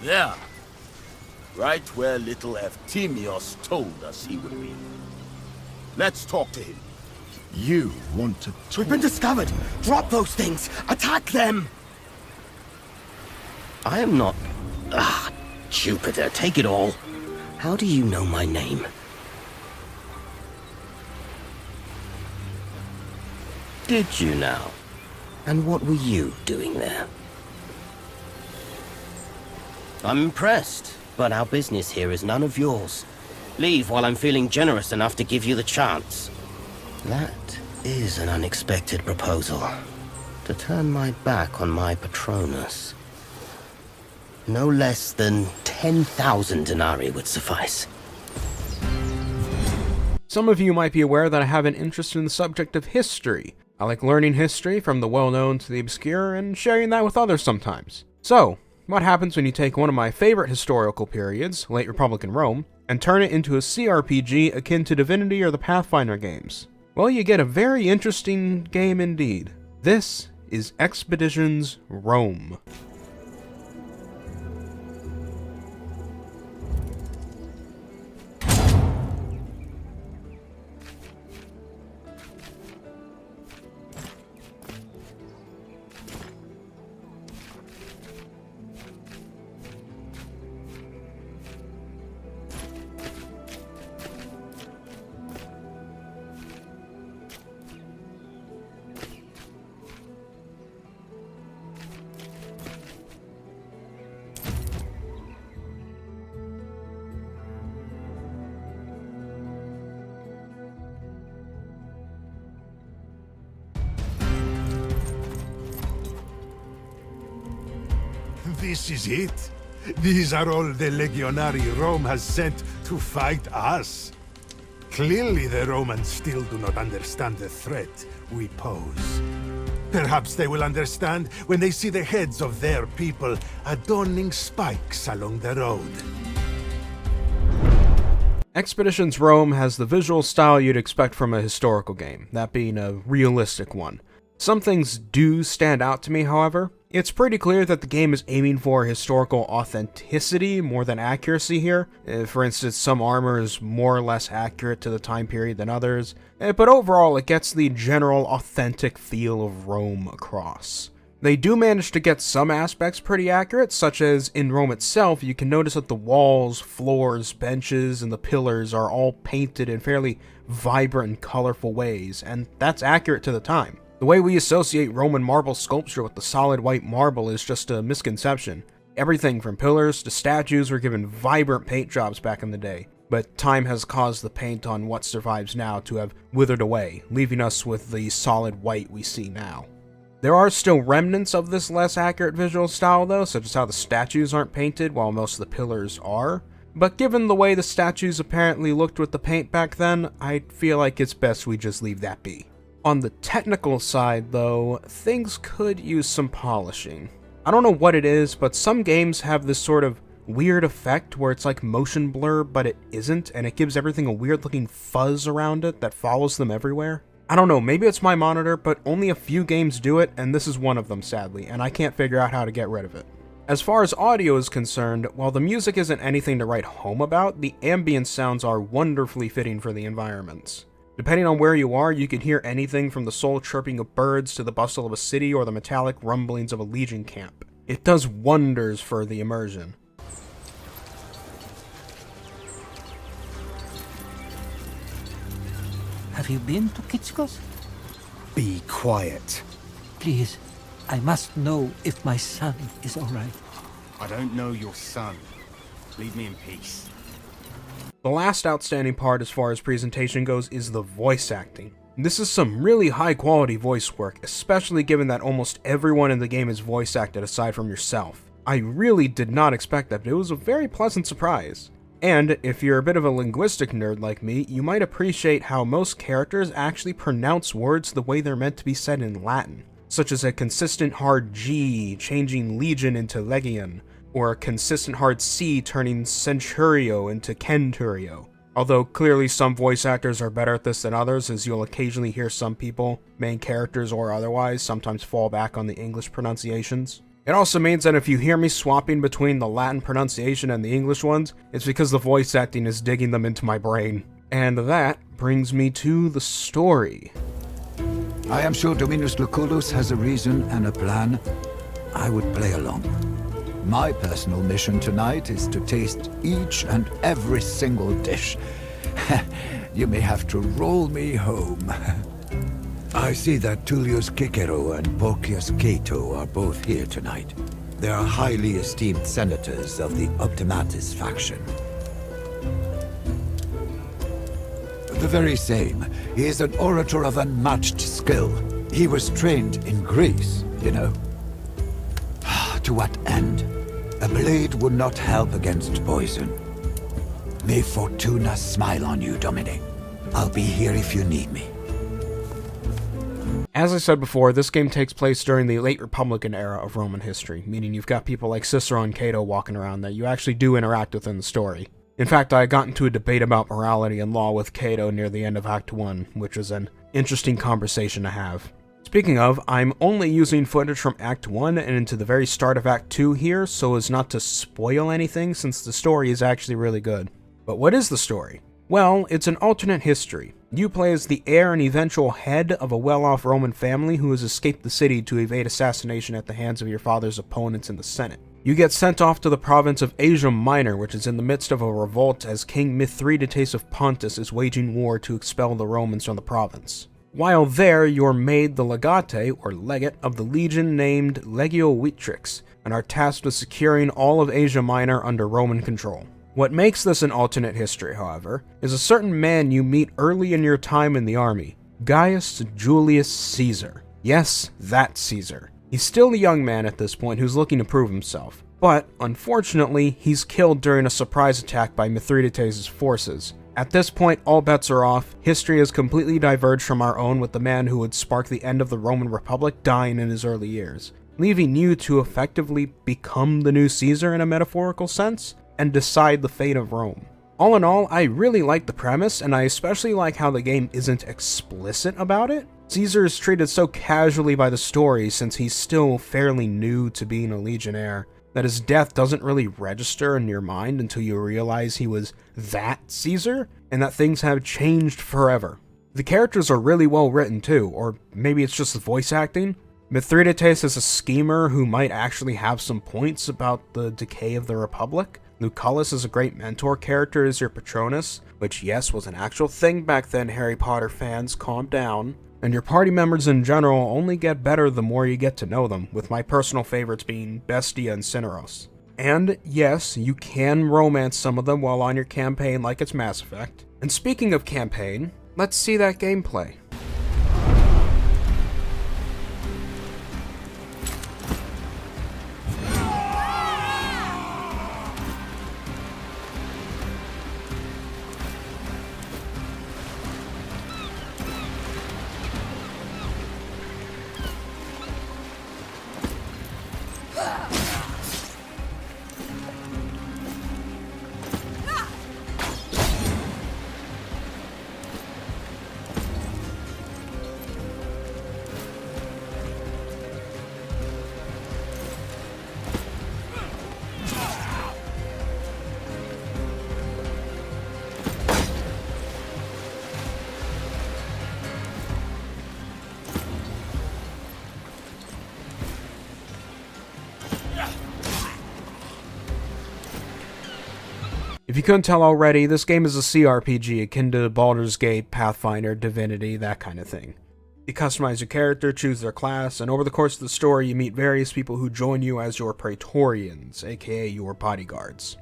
There. Right where little Eftimios told us he would be. Let's talk to him. You want to talk? We've been discovered! Drop those things! Attack them! I am not... Ah, Jupiter, take it all. How do you know my name? Did you now? And what were you doing there? I'm impressed, but our business here is none of yours. Leave while I'm feeling generous enough to give you the chance. That is an unexpected proposal. To turn my back on my Patronus. No less than 10,000 denarii would suffice. Some of you might be aware that I have an interest in the subject of history. I like learning history, from the well-known to the obscure, and sharing that with others sometimes. So, what happens when you take one of my favorite historical periods, late Republican Rome, and turn it into a CRPG akin to Divinity or the Pathfinder games? Well, you get a very interesting game indeed. This is Expeditions Rome. This is it? These are all the legionary Rome has sent to fight us? Clearly the Romans still do not understand the threat we pose. Perhaps they will understand when they see the heads of their people adorning spikes along the road. Expeditions Rome has the visual style you'd expect from a historical game, that being a realistic one. Some things do stand out to me, however. It's pretty clear that the game is aiming for historical authenticity more than accuracy here. For instance, some armor is more or less accurate to the time period than others, but overall it gets the general authentic feel of Rome across. They do manage to get some aspects pretty accurate, such as in Rome itself, you can notice that the walls, floors, benches, and the pillars are all painted in fairly vibrant and colorful ways, and that's accurate to the time. The way we associate Roman marble sculpture with the solid white marble is just a misconception. Everything from pillars to statues were given vibrant paint jobs back in the day, but time has caused the paint on what survives now to have withered away, leaving us with the solid white we see now. There are still remnants of this less accurate visual style though, such as how the statues aren't painted while most of the pillars are. But given the way the statues apparently looked with the paint back then, I feel like it's best we just leave that be. On the technical side though, things could use some polishing. I don't know what it is, but some games have this sort of weird effect where it's like motion blur, but it isn't, and it gives everything a weird looking fuzz around it that follows them everywhere. I don't know, maybe it's my monitor, but only a few games do it, and this is one of them sadly, and I can't figure out how to get rid of it. As far as audio is concerned, while the music isn't anything to write home about, the ambient sounds are wonderfully fitting for the environments. Depending on where you are, you can hear anything from the soul chirping of birds to the bustle of a city or the metallic rumblings of a legion camp. It does wonders for the immersion. Have you been to Kitskos? Be quiet. Please, I must know if my son is all right. I don't know your son. Leave me in peace. The last outstanding part as far as presentation goes is the voice acting. This is some really high quality voice work, especially given that almost everyone in the game is voice acted aside from yourself. I really did not expect that, but it was a very pleasant surprise. And if you're a bit of a linguistic nerd like me, you might appreciate how most characters actually pronounce words the way they're meant to be said in Latin, such as a consistent hard G changing legion into legion, or a consistent hard C turning centurio into centurio. Although clearly some voice actors are better at this than others, as you'll occasionally hear some people, main characters or otherwise, sometimes fall back on the English pronunciations. It also means that if you hear me swapping between the Latin pronunciation and the English ones, it's because the voice acting is digging them into my brain. And that brings me to the story. I am sure Dominus Lucullus has a reason and a plan. I would play along. My personal mission tonight is to taste each and every single dish. You may have to roll me home. I see that Tullius Cicero and Porcius Cato are both here tonight. They are highly esteemed senators of the Optimatus faction. The very same. He is an orator of unmatched skill. He was trained in Greece, you know. To what end? A blade would not help against poison. May Fortuna smile on you, Domine. I'll be here if you need me. As I said before, this game takes place during the late Republican era of Roman history, meaning you've got people like Cicero and Cato walking around that you actually do interact with in the story. In fact, I got into a debate about morality and law with Cato near the end of Act 1, which was an interesting conversation to have. Speaking of, I'm only using footage from Act 1 and into the very start of Act 2 here, so as not to spoil anything since the story is actually really good. But what is the story? Well, it's an alternate history. You play as the heir and eventual head of a well-off Roman family who has escaped the city to evade assassination at the hands of your father's opponents in the Senate. You get sent off to the province of Asia Minor, which is in the midst of a revolt as King Mithridates of Pontus is waging war to expel the Romans from the province. While there, you're made the legate, or legate, of the legion named Legio Vitrix, and are tasked with securing all of Asia Minor under Roman control. What makes this an alternate history, however, is a certain man you meet early in your time in the army, Gaius Julius Caesar. Yes, that Caesar. He's still a young man at this point who's looking to prove himself, but unfortunately, he's killed during a surprise attack by Mithridates' forces. At this point, all bets are off. History has completely diverged from our own, with the man who would spark the end of the Roman Republic dying in his early years, leaving you to effectively become the new Caesar in a metaphorical sense, and decide the fate of Rome. All in all, I really like the premise, and I especially like how the game isn't explicit about it. Caesar is treated so casually by the story since he's still fairly new to being a legionnaire, that his death doesn't really register in your mind until you realize he was that Caesar, and that things have changed forever. The characters are really well written too, or maybe it's just the voice acting. Mithridates is a schemer who might actually have some points about the decay of the Republic. Lucullus is a great mentor character as your Patronus, which yes was an actual thing back then, Harry Potter fans, calm down. And your party members in general only get better the more you get to know them, with my personal favorites being Bestia and Cineros. And yes, you can romance some of them while on your campaign like it's Mass Effect. And speaking of campaign, let's see that gameplay. If you couldn't tell already, this game is a CRPG akin to Baldur's Gate, Pathfinder, Divinity, that kind of thing. You customize your character, choose their class, and over the course of the story you meet various people who join you as your Praetorians, aka your bodyguards.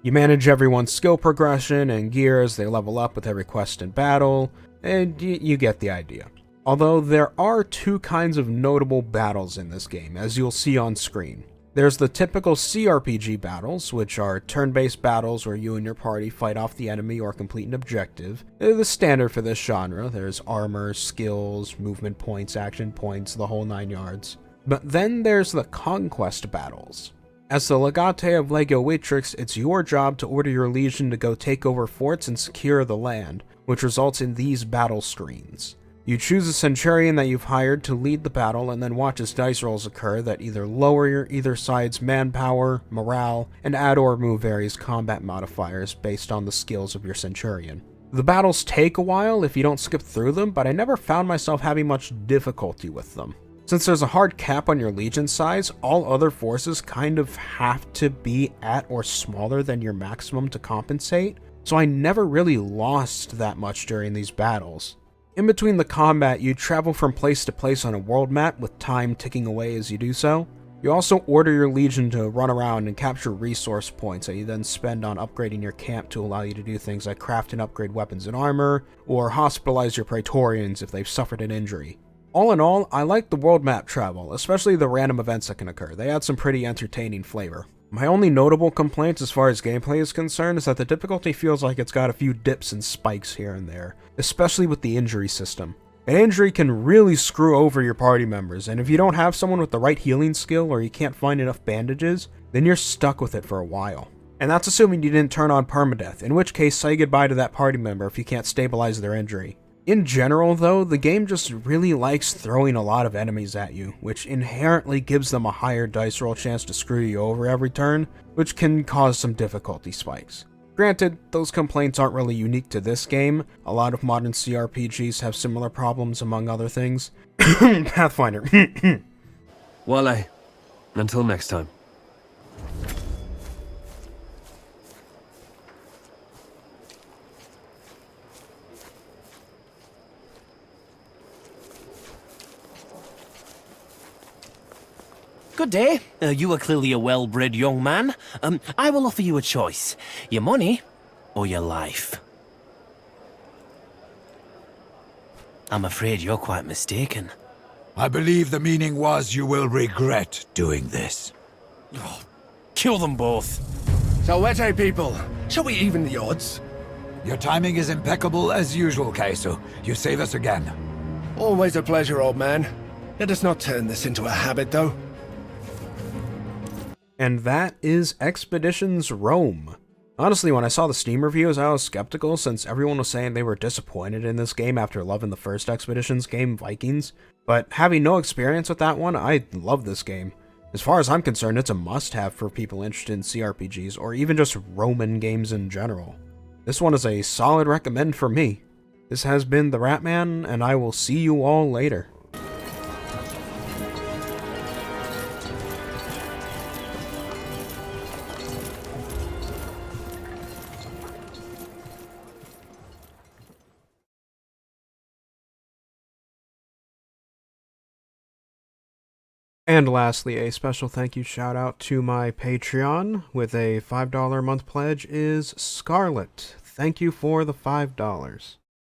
You manage everyone's skill progression and gear as they level up with every quest and battle, and you get the idea. Although there are two kinds of notable battles in this game, as you'll see on screen. There's the typical CRPG battles, which are turn-based battles where you and your party fight off the enemy or complete an objective. They're the standard for this genre. There's armor, skills, movement points, action points, the whole 9 yards. But then there's the Conquest battles. As the Legate of Legio Vitrix, it's your job to order your legion to go take over forts and secure the land, which results in these battle screens. You choose a Centurion that you've hired to lead the battle and then watch as dice rolls occur that either lower either side's manpower, morale, and add or remove various combat modifiers based on the skills of your Centurion. The battles take a while if you don't skip through them, but I never found myself having much difficulty with them. Since there's a hard cap on your legion size, all other forces kind of have to be at or smaller than your maximum to compensate, so I never really lost that much during these battles. In between the combat, you travel from place to place on a world map with time ticking away as you do so. You also order your legion to run around and capture resource points that you then spend on upgrading your camp to allow you to do things like craft and upgrade weapons and armor, or hospitalize your Praetorians if they've suffered an injury. All in all, I like the world map travel, especially the random events that can occur. They add some pretty entertaining flavor. My only notable complaint as far as gameplay is concerned is that the difficulty feels like it's got a few dips and spikes here and there, especially with the injury system. An injury can really screw over your party members, and if you don't have someone with the right healing skill or you can't find enough bandages, then you're stuck with it for a while. And that's assuming you didn't turn on permadeath, in which case say goodbye to that party member if you can't stabilize their injury. In general, though, the game just really likes throwing a lot of enemies at you, which inherently gives them a higher dice roll chance to screw you over every turn, which can cause some difficulty spikes. Granted, those complaints aren't really unique to this game. A lot of modern CRPGs have similar problems, among other things. Pathfinder. Wale, until next time. Good day. You are clearly a well-bred young man. I will offer you a choice. Your money or your life. I'm afraid you're quite mistaken. I believe the meaning was you will regret doing this. Oh, kill them both. Sawete people, shall we even the odds? Your timing is impeccable as usual, Kaiso. You save us again. Always a pleasure, old man. Let us not turn this into a habit, though. And that is Expeditions Rome. Honestly, when I saw the Steam reviews, I was skeptical since everyone was saying they were disappointed in this game after loving the first Expeditions game, Vikings. But having no experience with that one, I love this game. As far as I'm concerned, it's a must-have for people interested in CRPGs, or even just Roman games in general. This one is a solid recommend for me. This has been TheRatMan, and I will see you all later. And lastly, a special thank you shout out to my Patreon with a $5 a month pledge is Scarlet. Thank you for the $5.